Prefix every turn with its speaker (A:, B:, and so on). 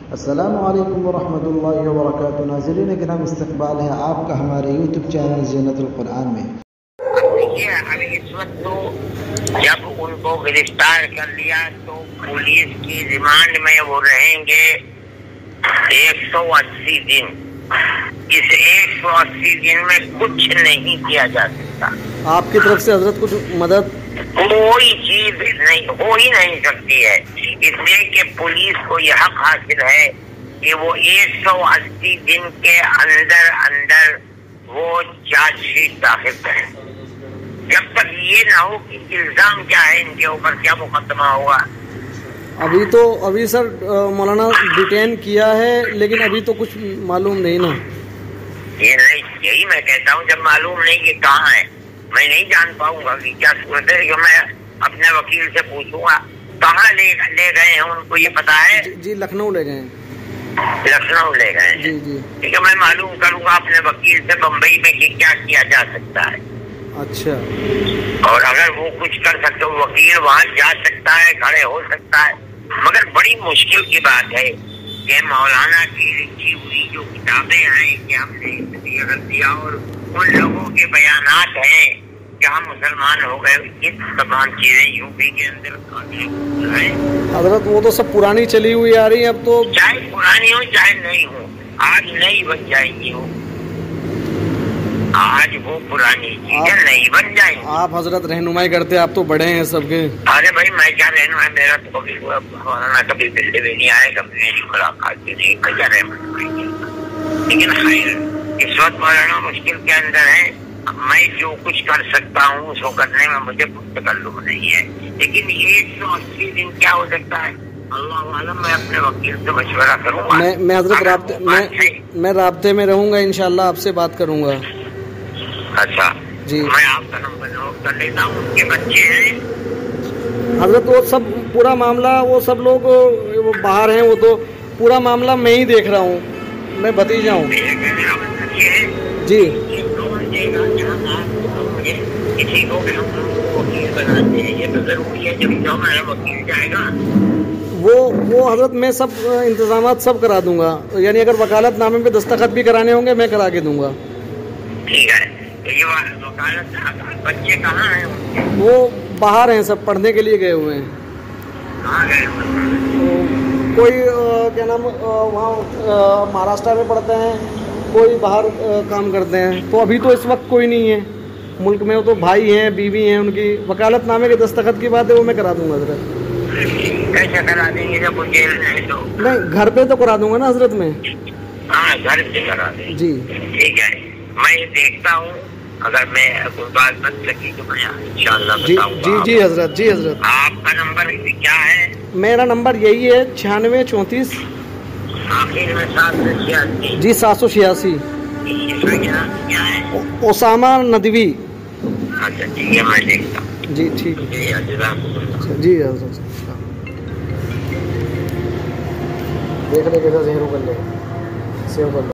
A: अस्सलामु अलैकुम वरहमतुल्लाहि वबरकातुहू। नाज़रीन किराम, इस्तक़बाल है आपका हमारे यूट्यूब चैनल ज़ीनतुल कुरान में।
B: देखिए, अभी इस वक्त तो जब उनको गिरफ्तार कर लिया तो पुलिस की रिमांड में वो रहेंगे 180 दिन। इस 180 दिन में कुछ नहीं किया जा सकता।
A: आपकी तरफ से हजरत कुछ मदद?
B: कोई चीज नहीं हो ही नहीं सकती है, इसलिए कि पुलिस को यह हक हासिल है कि वो 180 दिन के अंदर अंदर वो चार्जशीट दाखिल करें। जब तक ये ना हो कि इल्जाम क्या है, इनके ऊपर क्या मुकदमा होगा।
A: अभी सर मौलाना डिटेन किया है, लेकिन अभी तो कुछ मालूम नहीं ना।
B: ये नहीं, यही मैं कहता हूँ, जब मालूम नहीं कि कहाँ है मैं नहीं जान पाऊंगा कि क्या सूरत है। कि मैं अपने वकील से पूछूंगा कहाँ ले गए हैं, उनको ये पता है?
A: जी लखनऊ ले गए।
B: लखनऊ ले गए।
A: जी जी
B: ठीक है, मैं मालूम करूंगा अपने वकील से बम्बई में कि क्या किया जा सकता है।
A: अच्छा,
B: और अगर वो कुछ कर सकते हो, वकील वहाँ जा सकता है, खड़े हो सकता है। मगर बड़ी मुश्किल की बात है कि मौलाना की लिखी हुई जो किताबें हैं कि हमने ये दिया और उन लोगों के बयानात हैं कि हम मुसलमान हो गए, ये तमाम चीजें यूपी के अंदर है।
A: हजरत वो तो सब पुरानी चली हुई आ रही है। अब तो
B: चाहे पुरानी हो चाहे नहीं हो, आज नई बन जाएंगी। हो आज वो पुरानी चीजें नहीं बन जाएंगी।
A: आप हजरत रहनुमाई करते, आप तो बड़े हैं सबके।
B: अरे भाई, मैं क्या रहनुमाई, मेरा तो कभी मौलाना कभी मिलने भी नहीं आए, कभी मेरी मुलाकात भी नहीं, मैं क्या रहनुमाई। लेकिन खैर, इस वक्त मौलाना मुश्किल के अंदर है। मैं जो कुछ कर सकता हूँ उसको करने में मुझे कुछ तकल्लुफ नहीं है, लेकिन ये 180 दिन क्या हो सकता है अल्लाह आलम। मैं अपने वकील से मशवरा करूँगा।
A: मैं हजरत मैं राब्ते में रहूँगा, इंशाल्लाह आपसे बात करूँगा।
B: अच्छा
A: जी,
B: मैं आपका नंबर नोट कर लेता हूँ। उनके बच्चे हैं
A: हजरत? वो सब पूरा मामला, वो सब लोग वो बाहर हैं, वो तो पूरा मामला मैं ही देख रहा हूँ। मैं भतीजा हूँ। जी
B: किसी को भी हम वकील बनाते हैं, ये तो जरूरी है। जब जो हमारा वकील जाएगा
A: वो हजरत मैं सब इंतजामात सब करा दूंगा। यानी अगर वकालतनामे पे दस्तखत भी कराने होंगे मैं करा के दूंगा।
B: ठीक है। ये वकालत बच्चे कहाँ हैं?
A: वो बाहर हैं, सब पढ़ने के लिए गए हुए हैं।
B: कहाँ गए?
A: कोई क्या नाम वहाँ महाराष्ट्र में पढ़ते हैं, कोई बाहर काम करते हैं। तो अभी तो इस वक्त कोई नहीं है मुल्क में। वो तो भाई हैं, बीवी हैं उनकी। वकालतनामे के दस्तखत की बात है, वो मैं करा दूंगा हजरत।
B: कैसे करा देंगे जब वो जेल में है? तो
A: नहीं, घर पे तो करा दूंगा ना हजरत मैं।
B: हाँ, घर पे करा देंगे।
A: जी ठीक
B: है, मैं देखता हूँ, अगर मैं कोई बात बन लगी तो मैं इंशाल्लाह बताऊंगा।
A: जी हजरत, जी हजरत।
B: आपका नंबर क्या है?
A: मेरा नंबर यही है 9634
B: आखिर में 786।
A: जी 786।
B: इसका क्या है?
A: ओसामा नदवी।
B: अच्छा ठीक है, मैं देखता हूँ।
A: जी ठीक है जी हजरत। देख ले कैसा सेव कर ले।